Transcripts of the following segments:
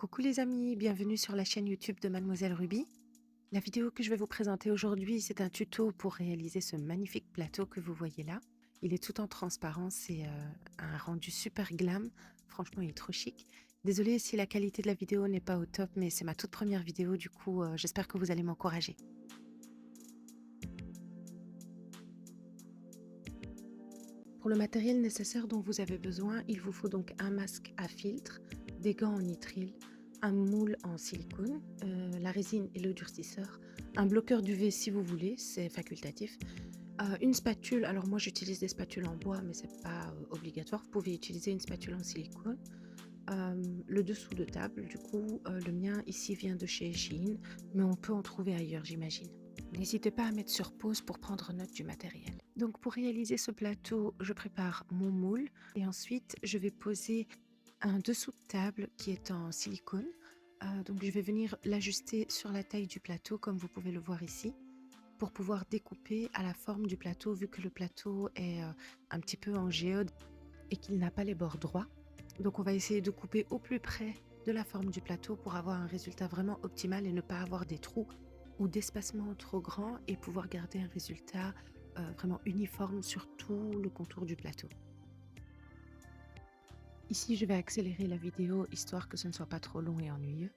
Coucou les amis, bienvenue sur la chaîne YouTube de Mademoiselle Ruby. La vidéo que je vais vous présenter aujourd'hui, c'est un tuto pour réaliser ce magnifique plateau que vous voyez là. Il est tout en transparence, c'est un rendu super glam. Franchement, il est trop chic. Désolée si la qualité de la vidéo n'est pas au top, mais c'est ma toute première vidéo, du coup, j'espère que vous allez m'encourager. Pour le matériel nécessaire dont vous avez besoin, il vous faut donc un masque à filtre, des gants en nitrile, un moule en silicone, la résine et le durcisseur, un bloqueur d'UV si vous voulez, c'est facultatif, une spatule. Alors moi j'utilise des spatules en bois, mais c'est pas obligatoire. Vous pouvez utiliser une spatule en silicone. Le dessous de table, du coup, le mien ici vient de chez Shein, mais on peut en trouver ailleurs, j'imagine. N'hésitez pas à mettre sur pause pour prendre note du matériel. Donc pour réaliser ce plateau, je prépare mon moule et ensuite je vais poser un dessous de table qui est en silicone. Donc je vais venir l'ajuster sur la taille du plateau comme vous pouvez le voir ici pour pouvoir découper à la forme du plateau vu que le plateau est un petit peu en géode et qu'il n'a pas les bords droits. Donc on va essayer de couper au plus près de la forme du plateau pour avoir un résultat vraiment optimal et ne pas avoir des trous ou d'espacements trop grands et pouvoir garder un résultat vraiment uniforme sur tout le contour du plateau. Ici, je vais accélérer la vidéo histoire que ce ne soit pas trop long et ennuyeux.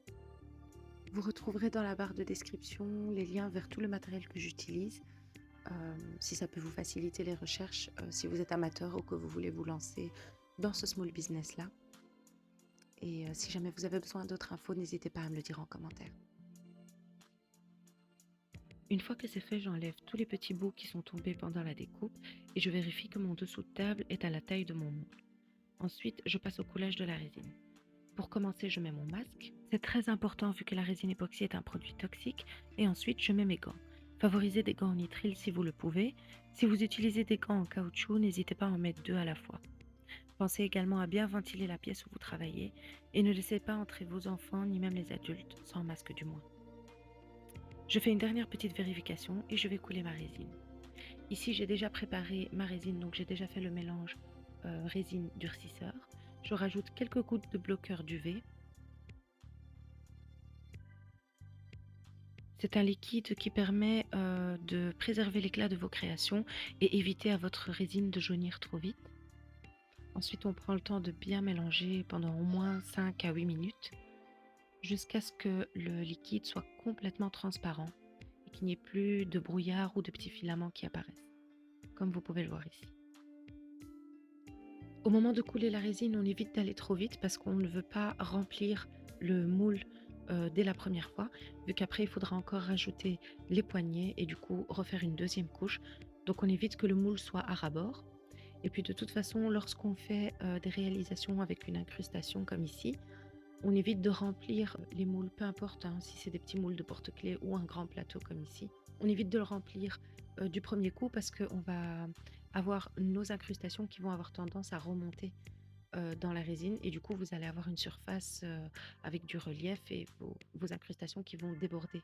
Vous retrouverez dans la barre de description les liens vers tout le matériel que j'utilise, si ça peut vous faciliter les recherches, si vous êtes amateur ou que vous voulez vous lancer dans ce small business-là. Et si jamais vous avez besoin d'autres infos, n'hésitez pas à me le dire en commentaire. Une fois que c'est fait, j'enlève tous les petits bouts qui sont tombés pendant la découpe et je vérifie que mon dessous de table est à la taille de mon moule. Ensuite, je passe au coulage de la résine. Pour commencer, je mets mon masque. C'est très important vu que la résine époxy est un produit toxique. Et ensuite, je mets mes gants. Favorisez des gants en nitrile si vous le pouvez. Si vous utilisez des gants en caoutchouc, n'hésitez pas à en mettre 2 à la fois. Pensez également à bien ventiler la pièce où vous travaillez et ne laissez pas entrer vos enfants ni même les adultes, sans masque du moins. Je fais une dernière petite vérification et je vais couler ma résine. Ici, j'ai déjà préparé ma résine, donc j'ai déjà fait le mélange résine durcisseur. Je rajoute quelques gouttes de bloqueur d'UV. C'est un liquide qui permet de préserver l'éclat de vos créations et éviter à votre résine de jaunir trop vite. Ensuite, on prend le temps de bien mélanger pendant au moins 5 à 8 minutes jusqu'à ce que le liquide soit complètement transparent et qu'il n'y ait plus de brouillard ou de petits filaments qui apparaissent, comme vous pouvez le voir ici. Au moment de couler la résine, on évite d'aller trop vite parce qu'on ne veut pas remplir le moule dès la première fois, vu qu'après il faudra encore rajouter les poignées et du coup refaire une deuxième couche. Donc on évite que le moule soit à ras-bord. Et puis de toute façon, lorsqu'on fait des réalisations avec une incrustation comme ici, on évite de remplir les moules, peu importe si c'est des petits moules de porte-clés ou un grand plateau comme ici. On évite de le remplir du premier coup parce qu'on va avoir nos incrustations qui vont avoir tendance à remonter dans la résine et du coup vous allez avoir une surface avec du relief et vos incrustations qui vont déborder.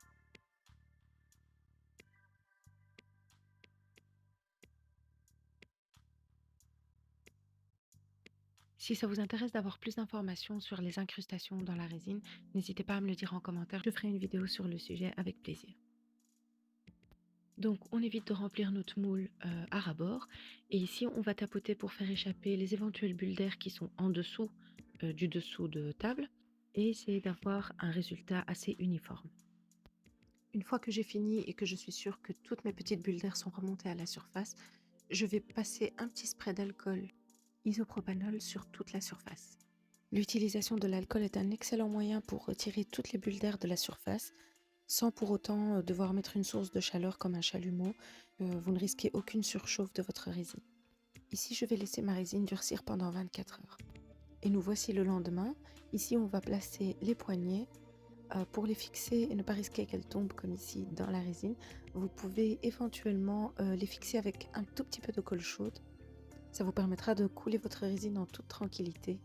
Si ça vous intéresse d'avoir plus d'informations sur les incrustations dans la résine, n'hésitez pas à me le dire en commentaire, je ferai une vidéo sur le sujet avec plaisir. Donc on évite de remplir notre moule à ras-bord et ici on va tapoter pour faire échapper les éventuelles bulles d'air qui sont en dessous du dessous de table et essayer d'avoir un résultat assez uniforme. Une fois que j'ai fini et que je suis sûre que toutes mes petites bulles d'air sont remontées à la surface, je vais passer un petit spray d'alcool isopropanol sur toute la surface. L'utilisation de l'alcool est un excellent moyen pour retirer toutes les bulles d'air de la surface sans pour autant devoir mettre une source de chaleur comme un chalumeau. Vous ne risquez aucune surchauffe de votre résine. Ici, je vais laisser ma résine durcir pendant 24 heures. Et nous voici le lendemain. Ici, on va placer les poignées. Pour les fixer et ne pas risquer qu'elles tombent comme ici dans la résine, vous pouvez éventuellement les fixer avec un tout petit peu de colle chaude. Ça vous permettra de couler votre résine en toute tranquillité.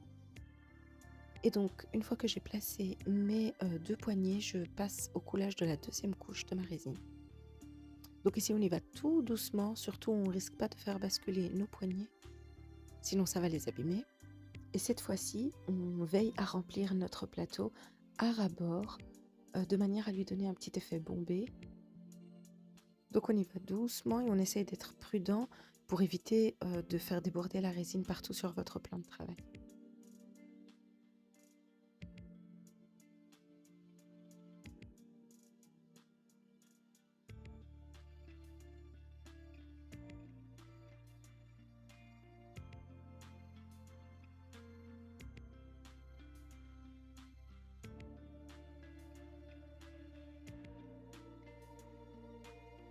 Et donc, une fois que j'ai placé mes 2 poignées, je passe au coulage de la deuxième couche de ma résine. Donc ici, on y va tout doucement, surtout on ne risque pas de faire basculer nos poignets, sinon ça va les abîmer. Et cette fois-ci, on veille à remplir notre plateau à ras-bord, de manière à lui donner un petit effet bombé. Donc on y va doucement et on essaye d'être prudent pour éviter de faire déborder la résine partout sur votre plan de travail.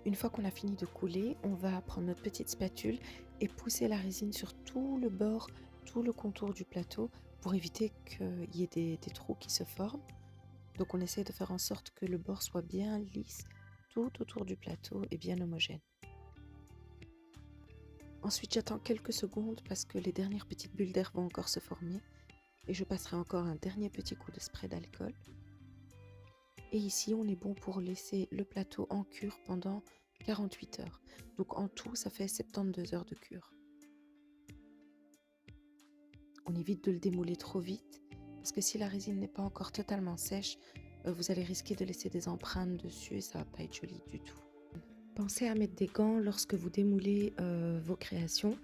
Une fois qu'on a fini de couler, on va prendre notre petite spatule et pousser la résine sur tout le bord, tout le contour du plateau pour éviter qu'il y ait des trous qui se forment. Donc on essaie de faire en sorte que le bord soit bien lisse tout autour du plateau et bien homogène. Ensuite j'attends quelques secondes parce que les dernières petites bulles d'air vont encore se former et je passerai encore un dernier petit coup de spray d'alcool. Et ici, on est bon pour laisser le plateau en cure pendant 48 heures. Donc en tout, ça fait 72 heures de cure. On évite de le démouler trop vite, parce que si la résine n'est pas encore totalement sèche, vous allez risquer de laisser des empreintes dessus et ça va pas être joli du tout. Pensez à mettre des gants lorsque vous démoulez vos créations.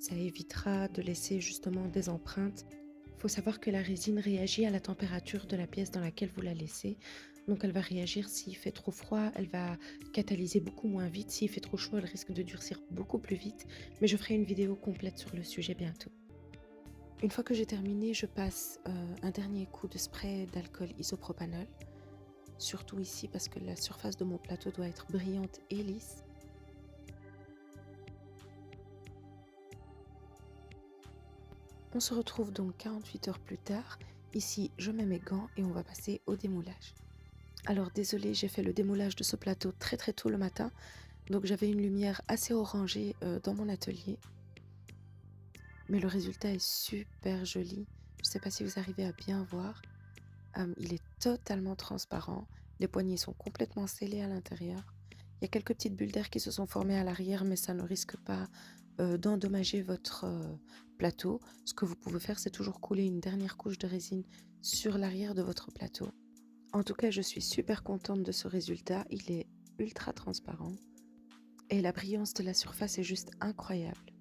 Ça évitera de laisser justement des empreintes. Il faut savoir que la résine réagit à la température de la pièce dans laquelle vous la laissez. Donc elle va réagir s'il fait trop froid, elle va catalyser beaucoup moins vite. S'il fait trop chaud, elle risque de durcir beaucoup plus vite. Mais je ferai une vidéo complète sur le sujet bientôt. Une fois que j'ai terminé, je passe un dernier coup de spray d'alcool isopropanol. Surtout ici parce que la surface de mon plateau doit être brillante et lisse. On se retrouve donc 48 heures plus tard. Ici, je mets mes gants et on va passer au démoulage. Alors désolée, j'ai fait le démoulage de ce plateau très tôt le matin. Donc j'avais une lumière assez orangée dans mon atelier. Mais le résultat est super joli. Je ne sais pas si vous arrivez à bien voir. Il est totalement transparent. Les poignées sont complètement scellées à l'intérieur. Il y a quelques petites bulles d'air qui se sont formées à l'arrière, mais ça ne risque pas d'endommager votre plateau. Ce que vous pouvez faire, c'est toujours couler une dernière couche de résine sur l'arrière de votre plateau. En tout cas, je suis super contente de ce résultat. Il est ultra transparent et la brillance de la surface est juste incroyable.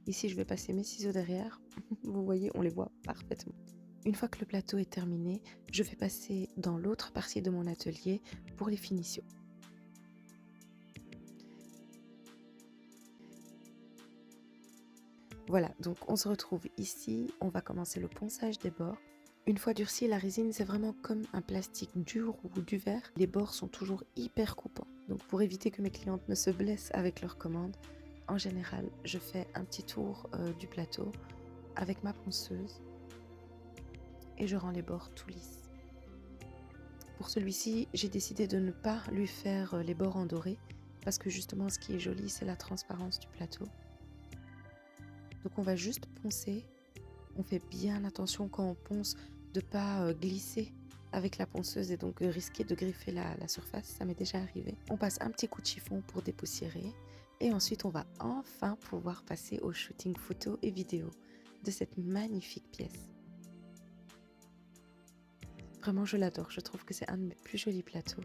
Ici, je vais passer mes ciseaux derrière. Vous voyez, on les voit parfaitement. Une fois que le plateau est terminé, je vais passer dans l'autre partie de mon atelier pour les finitions. Voilà, donc on se retrouve ici. On va commencer le ponçage des bords. Une fois durcie, la résine, c'est vraiment comme un plastique dur ou du verre. Les bords sont toujours hyper coupants. Donc pour éviter que mes clientes ne se blessent avec leurs commandes, en général, je fais un petit tour du plateau avec ma ponceuse et je rends les bords tout lisses. Pour celui-ci, j'ai décidé de ne pas lui faire les bords en doré parce que justement, ce qui est joli, c'est la transparence du plateau. Donc on va juste poncer. On fait bien attention quand on ponce de ne pas glisser avec la ponceuse et donc risquer de griffer la surface, ça m'est déjà arrivé. On passe un petit coup de chiffon pour dépoussiérer et ensuite on va enfin pouvoir passer au shooting photo et vidéo de cette magnifique pièce. Vraiment je l'adore, je trouve que c'est un de mes plus jolis plateaux.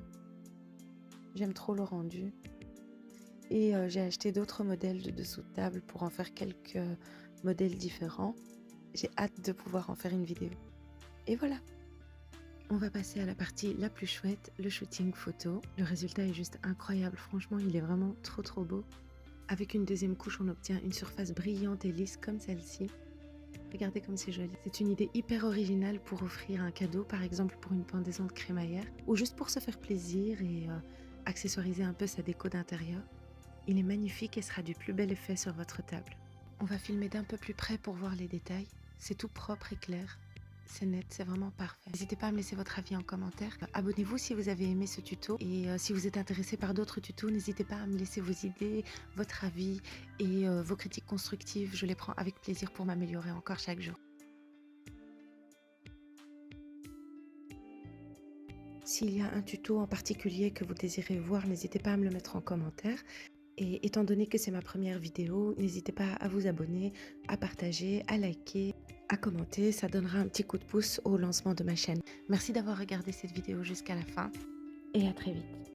J'aime trop le rendu et j'ai acheté d'autres modèles de dessous de table pour en faire quelques modèles différents. J'ai hâte de pouvoir en faire une vidéo. Et voilà! On va passer à la partie la plus chouette, le shooting photo. Le résultat est juste incroyable, franchement il est vraiment trop beau. Avec une deuxième couche, on obtient une surface brillante et lisse comme celle-ci. Regardez comme c'est joli. C'est une idée hyper originale pour offrir un cadeau, par exemple pour une pendaison de crémaillère, ou juste pour se faire plaisir et accessoiriser un peu sa déco d'intérieur. Il est magnifique et sera du plus bel effet sur votre table. On va filmer d'un peu plus près pour voir les détails. C'est tout propre et clair. C'est net, c'est vraiment parfait. N'hésitez pas à me laisser votre avis en commentaire. Abonnez-vous si vous avez aimé ce tuto et si vous êtes intéressé par d'autres tutos, n'hésitez pas à me laisser vos idées, votre avis et vos critiques constructives. Je les prends avec plaisir pour m'améliorer encore chaque jour. S'il y a un tuto en particulier que vous désirez voir, n'hésitez pas à me le mettre en commentaire. Et étant donné que c'est ma première vidéo, n'hésitez pas à vous abonner, à partager, à liker, à commenter, ça donnera un petit coup de pouce au lancement de ma chaîne. Merci d'avoir regardé cette vidéo jusqu'à la fin et à très vite.